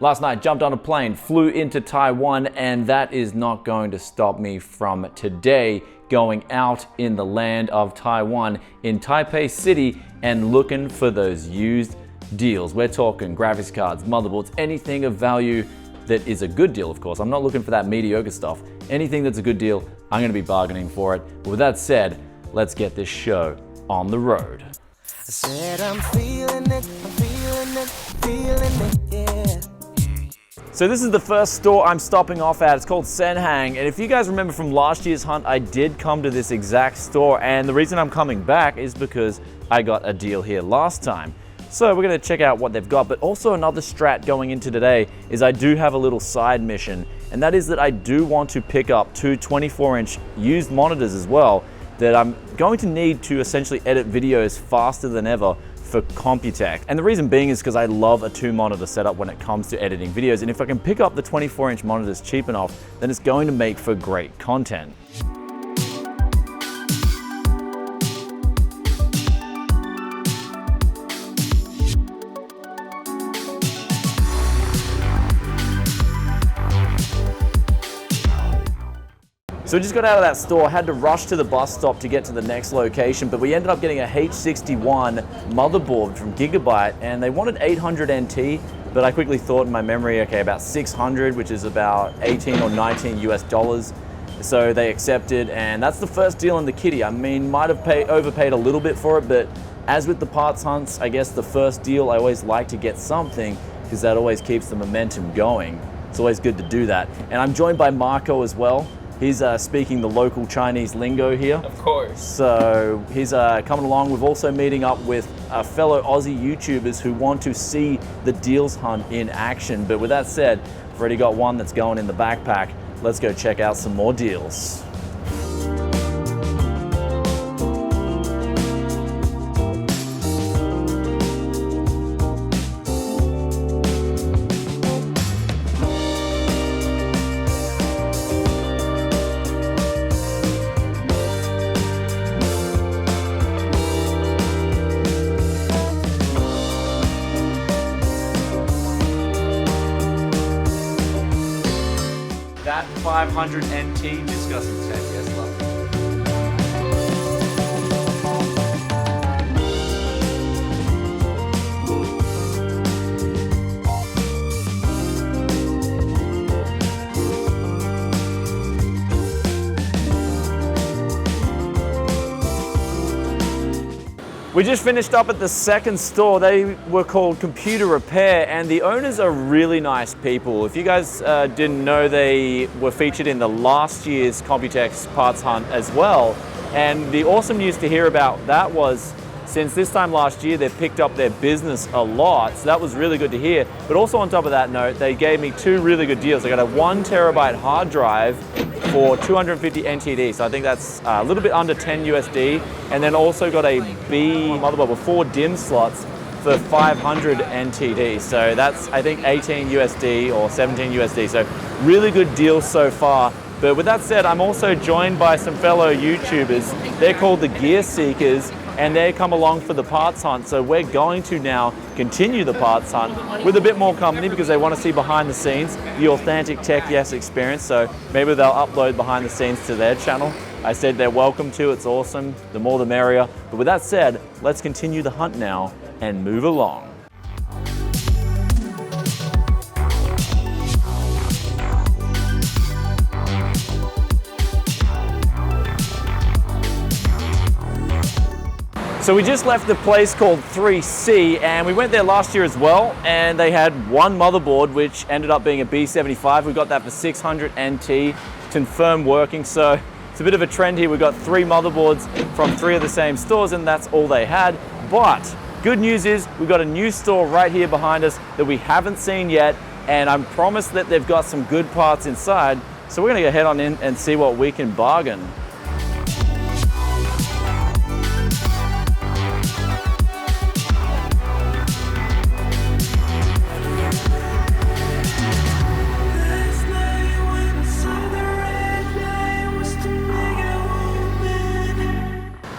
Last night, jumped on a plane, flew into Taiwan, and that is not going to stop me from today going out in the land of Taiwan in Taipei City and looking for those used deals. We're talking graphics cards, motherboards, anything of value that is a good deal, of course. I'm not looking for that mediocre stuff. Anything that's a good deal, I'm going to be bargaining for it. But with that said, let's get this show on the road. I said I'm feeling it, yeah. So this is the first store I'm stopping off at. It's called Senhang, and if you guys remember from last year's hunt, I did come to this exact store, and the reason I'm coming back is because I got a deal here last time. So we're gonna check out what they've got, but also another strat going into today is I do have a little side mission, and that is that I do want to pick up two 24-inch used monitors as well that I'm going to need to essentially edit videos faster than ever for Computech. And the reason being is because I love a 2-monitor setup when it comes to editing videos, and if I can pick up the 24-inch monitors cheap enough, then it's going to make for great content. So we just got out of that store, had to rush to the bus stop to get to the next location, but we ended up getting a H61 motherboard from Gigabyte, and they wanted 800 NT, but I quickly thought in my memory, okay, about 600, which is about 18 or 19 US dollars. So they accepted, and that's the first deal in the kitty. I mean, might have overpaid a little bit for it, but as with the parts hunts, I guess the first deal, I always like to get something because that always keeps the momentum going. It's always good to do that. And I'm joined by Marco as well. He's speaking the local Chinese lingo here. Of course. So he's coming along. We're also meeting up with fellow Aussie YouTubers who want to see the deals hunt in action. But with that said, I've already got one that's going in the backpack. Let's go check out some more deals. That 500 NT, discussing tech, yes, love. We just finished up at the second store. They were called Computer Repair, and the owners are really nice people. If you guys didn't know, they were featured in the last year's Computech's parts hunt as well. And the awesome news to hear about that was, since this time last year, they've picked up their business a lot. So that was really good to hear. But also on top of that note, they gave me two really good deals. I got a 1 terabyte hard drive for 250 NTD. So I think that's a little bit under 10 USD. And then also got a B motherboard with 4 DIMM slots for 500 NTD. So that's, I think, 18 USD or 17 USD. So really good deals so far. But with that said, I'm also joined by some fellow YouTubers. They're called the Gear Seekers, and they come along for the parts hunt. So we're going to now continue the parts hunt with a bit more company because they want to see behind the scenes, the authentic Tech Yes experience. So maybe they'll upload behind the scenes to their channel. I said they're welcome to, it's awesome. The more the merrier. But with that said, let's continue the hunt now and move along. So we just left the place called 3C, and we went there last year as well, and they had one motherboard which ended up being a B75. We got that for 600 NT, confirmed working. So it's a bit of a trend here. We got 3 motherboards from 3 of the same stores, and that's all they had. But good news is we got a new store right here behind us that we haven't seen yet, and I'm promised that they've got some good parts inside. So we're gonna go head on in and see what we can bargain.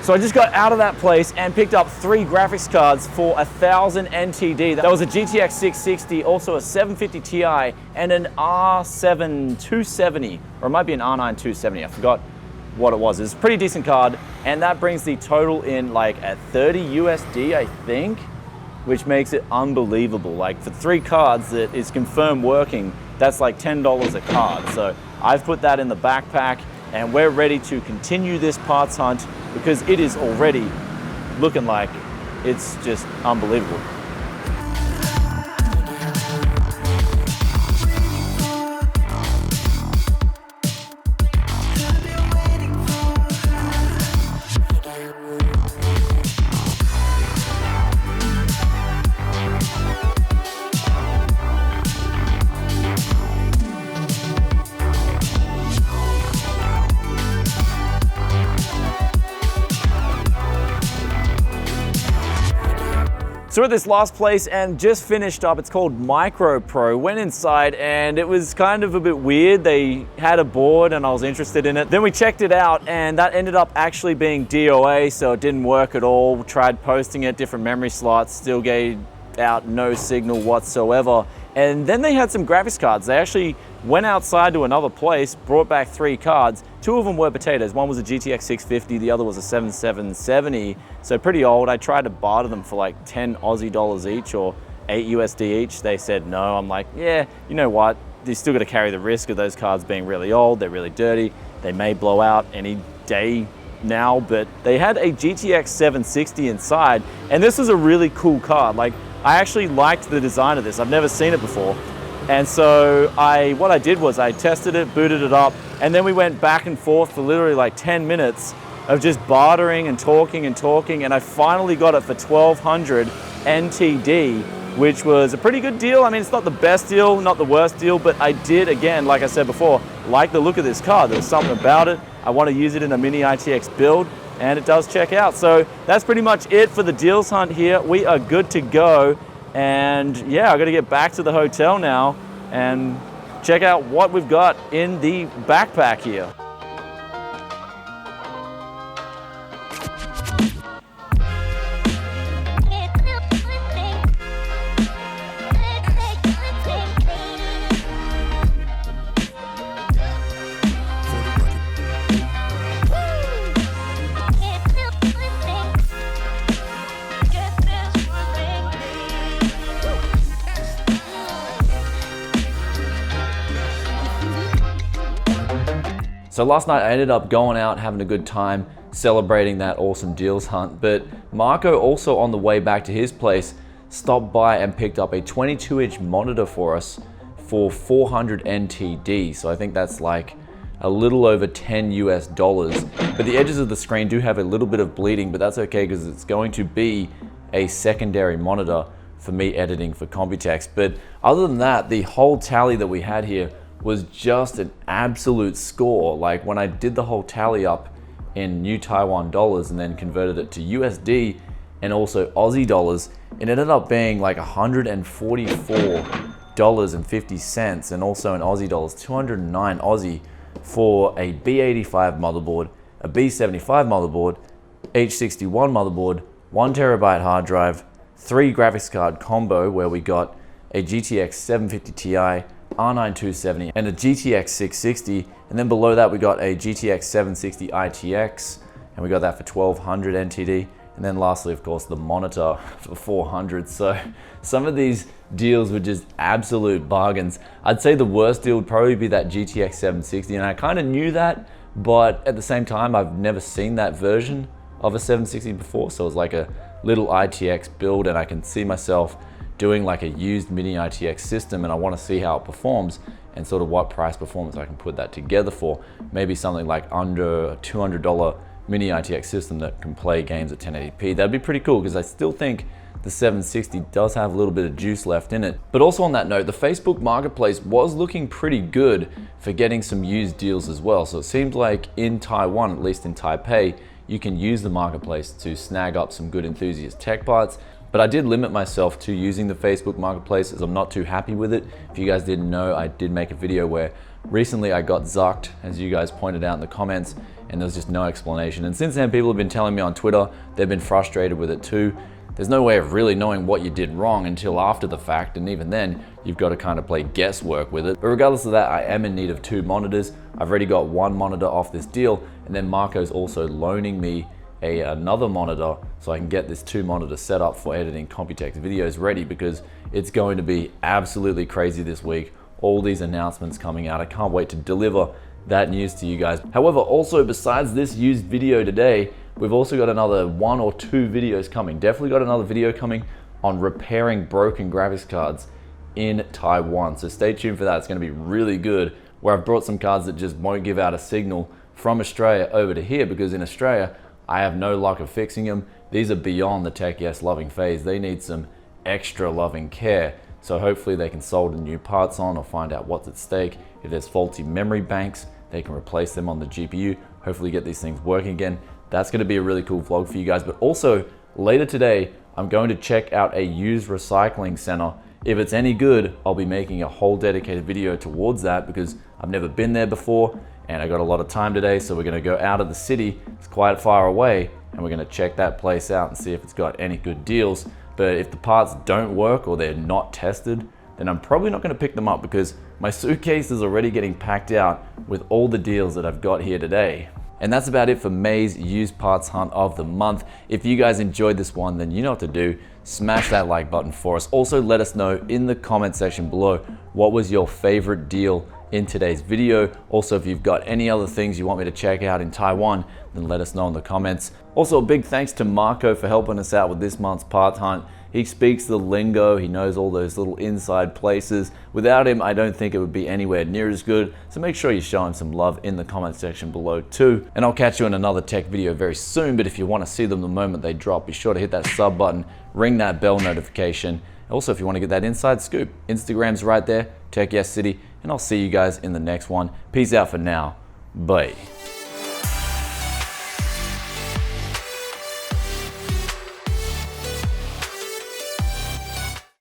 So So I just got out of that place and picked up 3 graphics cards for 1000 NTD. That was a GTX 660, also a 750 Ti, and an R7 270, or it might be an R9 270, I forgot what it was. It's a pretty decent card, and that brings the total in like at 30 USD, I think, which makes it unbelievable. Like for 3 cards that is confirmed working, that's like $10 a card. So I've put that in the backpack, and we're ready to continue this parts hunt because it is already looking like it's just unbelievable. So we're at this last place and just finished up. It's called Micro Pro. Went inside and it was kind of a bit weird. They had a board and I was interested in it. Then we checked it out and that ended up actually being DOA, so it didn't work at all. We tried posting it, different memory slots, still gave out no signal whatsoever. And then they had some graphics cards. They actually went outside to another place, brought back 3 cards. 2 of them were potatoes. One was a GTX 650, the other was a 7770. So pretty old. I tried to barter them for like 10 Aussie dollars each or 8 USD each. They said no. I'm like, yeah, you know what? You still got to carry the risk of those cards being really old. They're really dirty. They may blow out any day now, but they had a GTX 760 inside, and this was a really cool card. Like, I actually liked the design of this. I've never seen it before. And so what I did was I tested it, booted it up, and then we went back and forth for literally like 10 minutes of just bartering and talking, and I finally got it for 1200 NTD, which was a pretty good deal. I mean, it's not the best deal, not the worst deal, but I did, again, like I said before, like the look of this card. There's something about it. I want to use it in a mini ITX build, and it does check out. So that's pretty much it for the deals hunt here. We are good to go. And yeah, I got to get back to the hotel now and check out what we've got in the backpack here. So last night I ended up going out, having a good time, celebrating that awesome deals hunt. But Marco also on the way back to his place stopped by and picked up a 22-inch monitor for us for 400 NTD. So I think that's like a little over 10 US dollars. But the edges of the screen do have a little bit of bleeding, but that's okay because it's going to be a secondary monitor for me editing for Computex. But other than that, the whole tally that we had here was just an absolute score. Like when I did the whole tally up in new Taiwan dollars and then converted it to USD and also Aussie dollars, it ended up being like $144.50 and also in Aussie dollars, 209 Aussie for a B85 motherboard, a B75 motherboard, H61 motherboard, 1 terabyte hard drive, 3 graphics card combo where we got a GTX 750 Ti, R9 270 and a GTX 660, and then below that we got a GTX 760 ITX and we got that for 1200 NTD, and then lastly of course the monitor for 400. So some of these deals were just absolute bargains. I'd say the worst deal would probably be that GTX 760, and I kind of knew that, but at the same time I've never seen that version of a 760 before, so it's like a little ITX build and I can see myself doing like a used mini ITX system, and I want to see how it performs and sort of what price performance I can put that together for. Maybe something like under a $200 mini ITX system that can play games at 1080p. That'd be pretty cool because I still think the 760 does have a little bit of juice left in it. But also on that note, the Facebook Marketplace was looking pretty good for getting some used deals as well. So it seems like in Taiwan, at least in Taipei, you can use the marketplace to snag up some good enthusiast tech parts. But I did limit myself to using the Facebook Marketplace as I'm not too happy with it. If you guys didn't know, I did make a video where recently I got zucked, as you guys pointed out in the comments, and there was just no explanation. And since then, people have been telling me on Twitter, they've been frustrated with it too. There's no way of really knowing what you did wrong until after the fact, and even then, you've got to kind of play guesswork with it. But regardless of that, I am in need of 2 monitors. I've already got 1 monitor off this deal, and then Marco's also loaning me another monitor so I can get this 2 monitor setup for editing Computex videos ready, because it's going to be absolutely crazy this week. All these announcements coming out. I can't wait to deliver that news to you guys. However, also besides this used video today, we've also got another 1 or 2 videos coming. Definitely got another video coming on repairing broken graphics cards in Taiwan. So stay tuned for that. It's going to be really good, where I've brought some cards that just won't give out a signal from Australia over to here, because in Australia, I have no luck of fixing them. These are beyond the Tech Yes loving phase. They need some extra loving care. So hopefully they can solder new parts on or find out what's at stake. If there's faulty memory banks, they can replace them on the GPU. Hopefully get these things working again. That's gonna be a really cool vlog for you guys. But also later today, I'm going to check out a used recycling center. If it's any good, I'll be making a whole dedicated video towards that, because I've never been there before and I got a lot of time today. So we're gonna go out of the city, it's quite far away, and we're gonna check that place out and see if it's got any good deals. But if the parts don't work or they're not tested, then I'm probably not gonna pick them up, because my suitcase is already getting packed out with all the deals that I've got here today. And that's about it for May's used parts hunt of the month. If you guys enjoyed this one, then you know what to do. Smash that like button for us. Also, let us know in the comment section below, what was your favorite deal in today's video. Also, if you've got any other things you want me to check out in Taiwan, then let us know in the comments. Also, a big thanks to Marco for helping us out with this month's parts hunt. He speaks the lingo, he knows all those little inside places. Without him, I don't think it would be anywhere near as good. So make sure you show him some love in the comment section below too. And I'll catch you in another tech video very soon, but if you want to see them the moment they drop, be sure to hit that sub button, ring that bell notification. Also, if you want to get that inside scoop, Instagram's right there, Tech Yes City, and I'll see you guys in the next one. Peace out for now. Bye.